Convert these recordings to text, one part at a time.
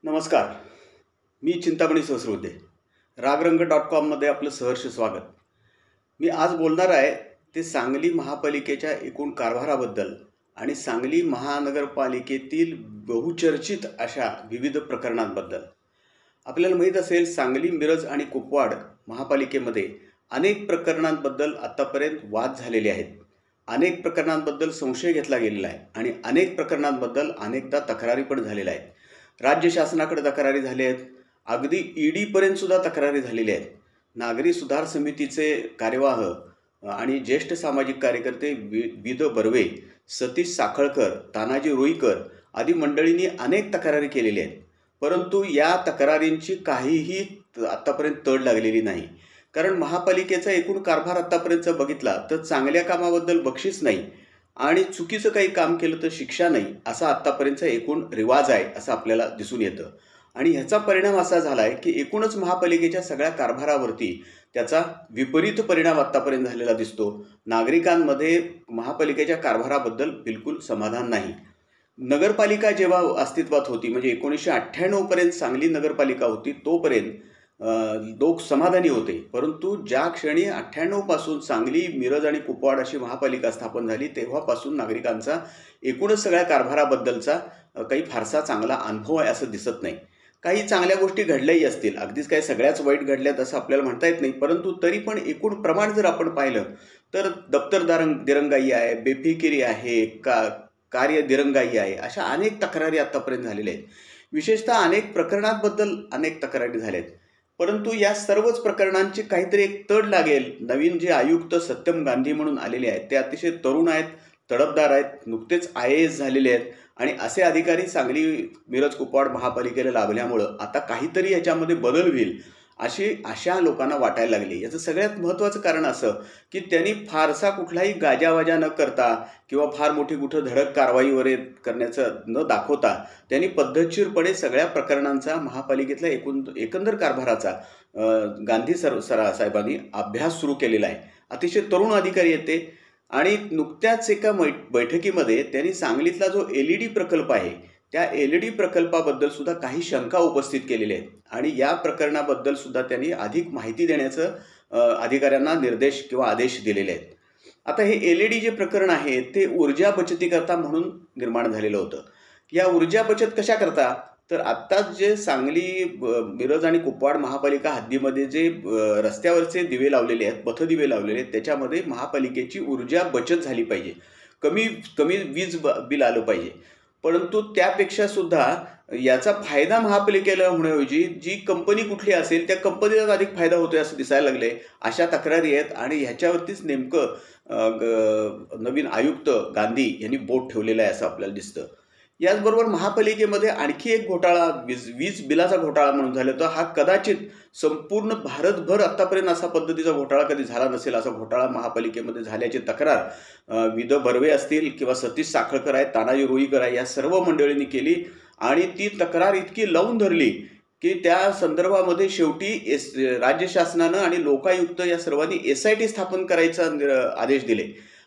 नमस्कार. मी चिंतामणी सहस्रबुद्धे. रागरंग.com मध्ये आपलं सहर्ष स्वागत. मी आज बोलणार आहे ते सांगली महापालिकेच्या एकूण कारभाराबद्दल आणि सांगली महानगरपालिकेतील बहुचर्चित अशा विविध प्रकरणांबद्दल. आपल्याला माहीत असेल, सांगली, मिरज आणि कुपवाड महापालिकेमध्ये अनेक प्रकरणांबद्दल आत्तापर्यंत वाद झालेले आहेत. अनेक प्रकरणांबद्दल संशय घेतला गेलेला आहे आणि अनेक प्रकरणांबद्दल अनेकदा तक्रारी पण झालेल्या आहेत. राज्य शासनाकडे तक्रारी झाल्या आहेत, अगदी ईडीपर्यंत सुद्धा तक्रारी झालेल्या आहेत. नागरी सुधार समितीचे कार्यवाह आणि ज्येष्ठ सामाजिक कार्यकर्ते विद बर्वे, सतीश साखळकर, तानाजी रुईकर आदी मंडळींनी अनेक तक्रारी केलेल्या आहेत. परंतु या तक्रारींची काहीही आत्तापर्यंत तड लागलेली नाही. कारण महापालिकेचा एकूण कारभार आत्तापर्यंत बघितला तर चांगल्या कामाबद्दल बक्षीस नाही आणि चुकीचं काही काम केलं तर शिक्षा नाही, असा आत्तापर्यंतचा एकूण रिवाज आहे असं आपल्याला दिसून येतं. आणि ह्याचा परिणाम असा झाला आहे की एकूणच महापालिकेच्या सगळ्या कारभारावरती त्याचा विपरीत परिणाम आत्तापर्यंत झालेला दिसतो. नागरिकांमध्ये महापालिकेच्या कारभाराबद्दल बिलकुल समाधान नाही. नगरपालिका जेव्हा अस्तित्वात होती, म्हणजे 1998पर्यंत सांगली नगरपालिका होती, तोपर्यंत लोक समाधानी होते. परंतु ज्या क्षणी 98पासून सांगली, मिरज आणि कुपवाड अशी महापालिका स्थापन झाली, तेव्हापासून नागरिकांचा एकूणच सगळ्या कारभाराबद्दलचा काही फारसा चांगला अनुभव आहे असं दिसत नाही. काही चांगल्या गोष्टी घडल्याही असतील, अगदीच काही सगळ्याच वाईट घडल्यात असं आपल्याला म्हणता येत नाही. परंतु तरी पण एकूण प्रमाण जर आपण पाहिलं तर दप्तर दिरंगाई आहे, बेफिकिरी आहे, कार्य दिरंगाई आहे, अशा अनेक तक्रारी आत्तापर्यंत झालेल्या आहेत. विशेषतः अनेक प्रकरणांबद्दल अनेक तक्रारी झाल्या आहेत. परंतु या सर्वच प्रकरणांची काहीतरी एक तड लागेल. नवीन जे आयुक्त सत्यम गांधी म्हणून आलेले आहेत ते अतिशय तरुण आहेत, तडफदार आहेत, नुकतेच IAS झालेले आहेत आणि असे अधिकारी सांगली, मिरज, कुपवाड महापालिकेला लाभल्यामुळं आता काहीतरी याच्यामध्ये बदल होईल अशी आशा लोकांना वाटायला लागली. याचं सगळ्यात महत्त्वाचं कारण असं की त्यांनी फारसा कुठलाही गाजावाजा न करता किंवा फार मोठी कुठं धडक कारवाई वगैरे करण्याचं न दाखवता त्यांनी पद्धतशीरपणे सगळ्या प्रकरणांचा महापालिकेतल्या एकंदर कारभाराचा गांधी साहेबांनी अभ्यास सुरू केलेला आहे. अतिशय तरुण अधिकारी आहेत ते. आणि नुकत्याच एका बैठकीमध्ये त्यांनी सांगलीतला जो LED प्रकल्प आहे त्या LED प्रकल्पाबद्दल सुद्धा काही शंका उपस्थित केलेल्या आहेत आणि या प्रकरणाबद्दल सुद्धा त्यांनी अधिक माहिती देण्याचं अधिकाऱ्यांना निर्देश किंवा आदेश दिलेले आहेत. आता हे LED जे प्रकरण आहे ते ऊर्जा बचतीकरता म्हणून निर्माण झालेलं होतं. या ऊर्जा बचत कशा करता, तर आत्ताच जे सांगली, मिरज आणि कुपवाड महापालिका हद्दीमध्ये जे रस्त्यावरचे दिवे लावलेले आहेत, पथदिवे लावलेले आहेत, त्याच्यामध्ये महापालिकेची ऊर्जा बचत झाली पाहिजे, कमी वीज बिल आलं पाहिजे. परंतु त्यापेक्षा सुद्धा याचा फायदा महापालिकेला होण्याऐवजी जी कंपनी कुठली असेल त्या कंपनीला अधिक फायदा होतोय असं दिसायला लागले. अशा तक्रारी आहेत आणि ह्याच्यावरतीच नेमकं नवीन आयुक्त गांधी यांनी बोट ठेवलेलं आहे असं आपल्याला दिसतं. याचबरोबर महापालिकेमध्ये आणखी एक घोटाळा, वीज बिलाचा घोटाळा म्हणून झाला. तर हा कदाचित संपूर्ण भारतभर आत्तापर्यंत असा पद्धतीचा घोटाळा कधी झाला नसेल, असा घोटाळा महापालिकेमध्ये झाल्याची तक्रार विद बर्वे असतील किंवा सतीश साखळकर आहेत, तानाजी रुईकर आहे, या सर्व मंडळींनी केली. आणि ती तक्रार इतकी लावून धरली की त्या संदर्भामध्ये शेवटी राज्य शासनानं आणि लोकायुक्त या सर्वांनी SIT स्थापन करायचा आदेश दिले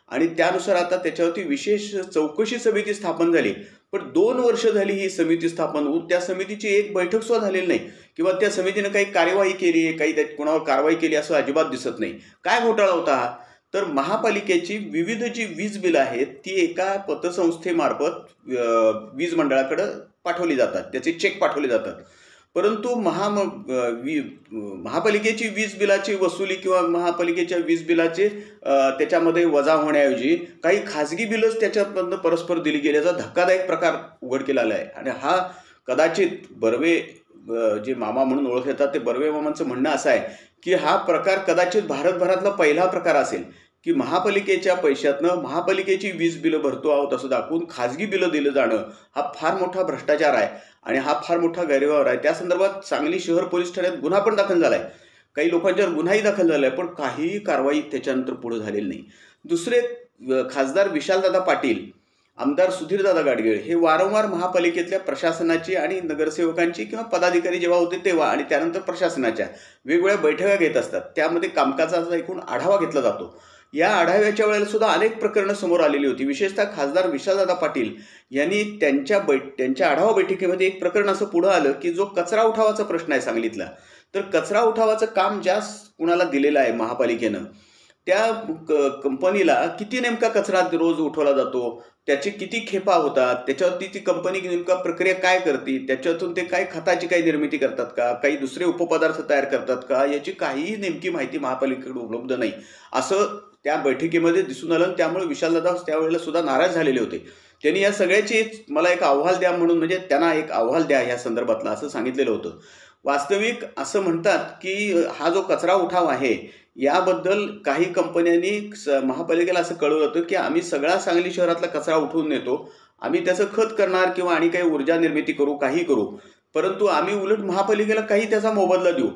आणि त्यानुसार आता त्याच्यावरती विशेष चौकशी समिती स्थापन झाली. पण 2 वर्ष झाली ही समिती स्थापन होऊन त्या समितीची एक बैठक सुद्धा झालेली नाही किंवा त्या समितीनं काही कार्यवाही केली आहे, काही कोणावर कारवाई केली असं अजिबात दिसत नाही. काय घोटाळा होता हा, तर महापालिकेची विविध जी वीज बिलं आहेत ती एका पतसंस्थेमार्फत वीज मंडळाकडे पाठवली जातात, त्याचे चेक पाठवले जातात. परंतु महापालिकेची वीज बिलाची वसुली किंवा महापालिकेच्या वीज बिलाचे त्याच्यामध्ये वजा होण्याऐवजी काही खाजगी बिलच त्याच्यामधनं परस्पर दिली गेल्याचा धक्कादायक प्रकार उघडकीला आला आहे. आणि हा कदाचित बर्वे जे मामा म्हणून ओळखतात ते बर्वे मामांचं म्हणणं असं आहे की हा प्रकार कदाचित भारतभरातला पहिला प्रकार असेल की महापालिकेच्या पैशातनं महापालिकेची वीज बिलं भरतो आहोत असं दाखवून खाजगी बिलं दिलं जाणं हा फार मोठा भ्रष्टाचार आहे आणि हा फार मोठा गैरव्यवहार आहे. त्या संदर्भात सांगली शहर पोलीस ठाण्यात गुन्हा पण दाखल झाला आहे, काही लोकांच्यावर गुन्हाही दाखल झाला आहे, पण काहीही कारवाई त्याच्यानंतर पुढे झालेली नाही. दुसरे खासदार विशालदादा पाटील, आमदार सुधीरदादा गाडगीळ हे वारंवार महापालिकेतल्या प्रशासनाची आणि नगरसेवकांची किंवा पदाधिकारी जेव्हा होते तेव्हा आणि त्यानंतर प्रशासनाच्या वेगवेगळ्या बैठका घेत असतात. त्यामध्ये कामकाजाचा एकूण आढावा घेतला जातो. या आढाव्याच्या वेळेला सुद्धा अनेक प्रकरणं समोर आलेली होती. विशेषतः खासदार विशालदादा पाटील यांनी त्यांच्या आढावा बैठकीमध्ये एक प्रकरण असं पुढं आलं की जो कचरा उठावाचा प्रश्न आहे सांगलीतला, तर कचरा उठावाचं काम ज्या कुणाला दिलेलं आहे महापालिकेनं, त्या कंपनीला किती नेमका कचरा रोज उठवला जातो, त्याची किती खेपा होतात, त्याच्यावरती ती कंपनी नेमका प्रक्रिया काय करते, त्याच्यातून ते काय खताची काही निर्मिती करतात का, काही दुसरे उपपदार्थ तयार करतात का, याची काहीही नेमकी माहिती महापालिकेकडे उपलब्ध नाही असं त्या बैठकीमध्ये दिसून आलं. त्यामुळे विशालदादा त्यावेळेला सुद्धा नाराज झालेले होते. त्यांनी या सगळ्याची मला एक अहवाल द्या म्हणून, म्हणजे त्यांना एक अहवाल द्या या संदर्भातला असं सांगितलेलं होतं. वास्तविक असं म्हणतात की हा जो कचरा उठाव आहे याबद्दल काही कंपन्यांनी महापालिकेला असं कळवलं होतं की आम्ही सगळा सांगली शहरातला कचरा उठवून नेतो, आम्ही त्याचं खत करणार किंवा आणि काही ऊर्जा निर्मिती करू, काही करू, परंतु आम्ही उलट महापालिकेला काही त्याचा मोबदला देऊ.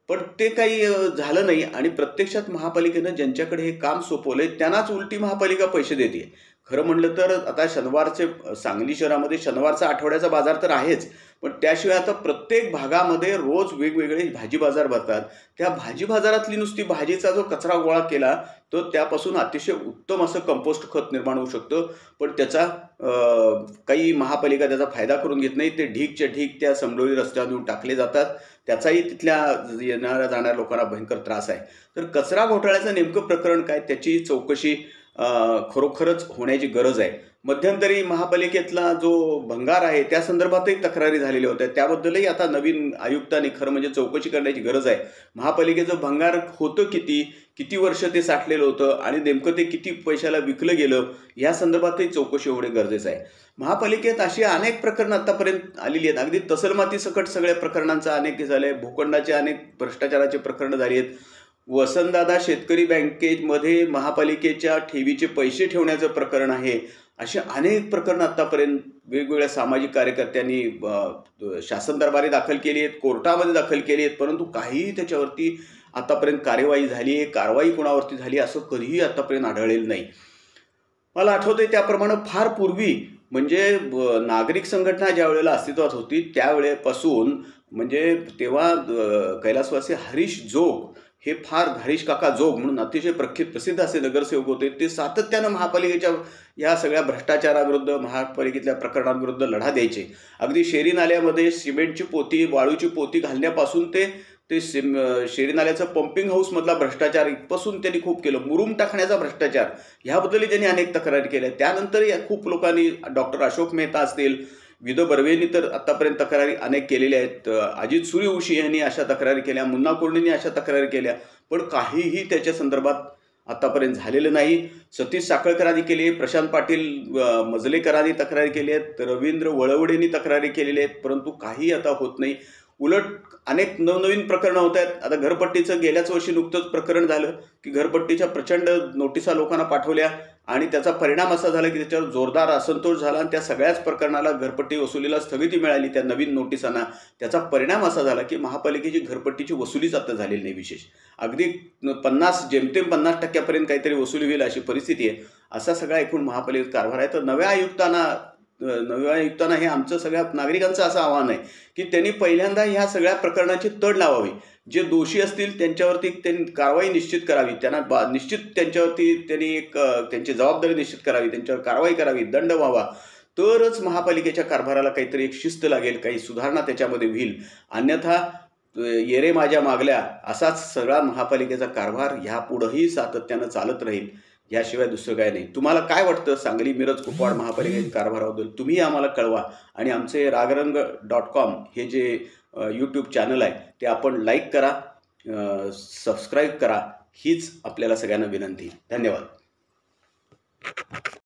पण ते काही झालं नाही आणि प्रत्यक्षात महापालिकेनं ज्यांच्याकडे हे काम सोपवलंय त्यांनाच उलटी महापालिका पैसे देते. खरं म्हटलं तर आता शनिवारचे सांगली शहरामध्ये शनिवारचा आठवड्याचा बाजार तर आहेच, पण त्याशिवाय आता प्रत्येक भागामध्ये रोज वेगवेगळे भाजी बाजार भरतात. त्या भाजी बाजारातली नुसती भाजीचा जो कचरा गोळा केला तो त्यापासून अतिशय उत्तम असं कंपोस्ट खत निर्माण होऊ शकतं. पण त्याचा काही महापालिका त्याचा फायदा करून घेत नाही. ते ढीकच्या ढीक त्या समडोळी रस्त्यावरून टाकले जातात. त्याचाही तिथल्या येणाऱ्या जाणाऱ्या लोकांना भयंकर त्रास आहे. तर कचरा घोटाळ्याचं नेमकं प्रकरण काय, त्याची चौकशी खरोखरच होण्याची गरज आहे. मध्यंतरी महापालिकेतला जो भंगार आहे त्या संदर्भातही तक्रारी झालेल्या होत्या. त्याबद्दलही आता नवीन आयुक्तांनी खरं म्हणजे चौकशी करण्याची गरज आहे. महापालिकेचं भंगार होतं किती वर्ष ते साठलेलं होतं आणि नेमकं ते किती पैशाला विकलं गेलं या संदर्भातही चौकशी होणे गरजेचं आहे. महापालिकेत अशी अनेक प्रकरणं आतापर्यंत आलेली आहेत. अगदी तसलमाती सकट सगळ्या प्रकरणांचं अनेक झालंय. भूखंडाचे अनेक भ्रष्टाचाराचे प्रकरणं झाली आहेत. वसंतदादा शेतकरी बँकेमध्ये महापालिकेच्या ठेवीचे पैसे ठेवण्याचं प्रकरण आहे. असे अनेक प्रकरणं आतापर्यंत वेगवेगळ्या सामाजिक कार्यकर्त्यांनी शासन दरबारी दाखल केली आहेत, कोर्टामध्ये दाखल केली आहेत, परंतु काहीही त्याच्यावरती आतापर्यंत कारवाई झाली आहे, कारवाई कोणावरती झाली असं कधीही आतापर्यंत आढळलेलं नाही. मला आठवतंय त्याप्रमाणे फार पूर्वी म्हणजे नागरिक संघटना ज्या वेळेला अस्तित्वात होती त्यावेळेपासून म्हणजे तेव्हा कैलासवासी हरीश जोग हे फार हरीश काका जोग म्हणून अतिशय प्रसिद्ध असे नगरसेवक होते. ते सातत्यानं महापालिकेच्या या सगळ्या भ्रष्टाचाराविरुद्ध, महापालिकेतल्या प्रकरणांविरुद्ध लढा द्यायचे. अगदी शेरी नाल्यामध्ये सिमेंटची पोती, वाळूची पोती घालण्यापासून ते शेरी नाल्याचं पंपिंग हाऊसमधला भ्रष्टाचार इथपासून त्यांनी खूप केलं. मुरुम टाकण्याचा भ्रष्टाचार ह्याबद्दलही त्यांनी अनेक तक्रारी केल्या. त्यानंतर खूप लोकांनी, डॉक्टर अशोक मेहता असतील, विदो बर्वेंनी तर आतापर्यंत तक्रारी अनेक केलेल्या आहेत, अजित सूर्यवंशी यांनी अशा तक्रारी केल्या, मुन्ना कोर्णींनी अशा तक्रारी केल्या, पण काहीही त्याच्या संदर्भात आतापर्यंत झालेलं नाही. सतीश साखळकरांनी केली, प्रशांत पाटील मजलेकरांनी तक्रारी केली आहेत, रवींद्र वळवडेंनी तक्रारी केलेल्या आहेत, परंतु काही आता होत नाही. उलट अनेक नवनवीन प्रकरणं होत आहेत. आता घरपट्टीचं गेल्याच वर्षी नुकतंच प्रकरण झालं की घरपट्टीच्या प्रचंड नोटिसा लोकांना पाठवल्या आणि त्याचा परिणाम असा झाला की त्याच्यावर जोरदार असंतोष झाला आणि त्या सगळ्याच प्रकरणाला घरपट्टी वसुलीला स्थगिती मिळाली त्या नवीन नोटिसांना. त्याचा परिणाम असा झाला की महापालिकेची घरपट्टीची वसुलीच आता झालेली नाही. विशेष अगदी जेमतेम 50% काहीतरी वसुली होईल अशी परिस्थिती आहे. असा सगळा एकूण महापालिकेचा कारभार आहे. तर नव्या आयुक्तांना हे आमचं सगळ्या नागरिकांचं असं आव्हान आहे की त्यांनी पहिल्यांदा ह्या सगळ्या प्रकरणाची तड लावावी. जे दोषी असतील त्यांच्यावरती त्यांनी कारवाई निश्चित करावी, त्यांना निश्चित त्यांच्यावरती त्यांनी त्यांची जबाबदारी निश्चित करावी, त्यांच्यावर कारवाई करावी, दंड व्हावा, तरच महापालिकेच्या कारभाराला काहीतरी एक शिस्त लागेल, काही सुधारणा त्याच्यामध्ये होईल. अन्यथा येरे माझ्या मागल्या असाच सगळा महापालिकेचा कारभार ह्यापुढंही सातत्यानं चालत राहील. याशिवाय दुसरं काय नाही. तुम्हाला काय वाटतं सांगली मिरज कुपवाड महापालिकेच्या कारभाराबद्दल तुम्ही आम्हाला कळवा. आणि आमचे रागरंग.com हे जे यूट्यूब चॅनल आहे ते आपण लाईक करा, सबस्क्राईब करा, हीच आपल्याला सगळ्यांना विनंती. धन्यवाद.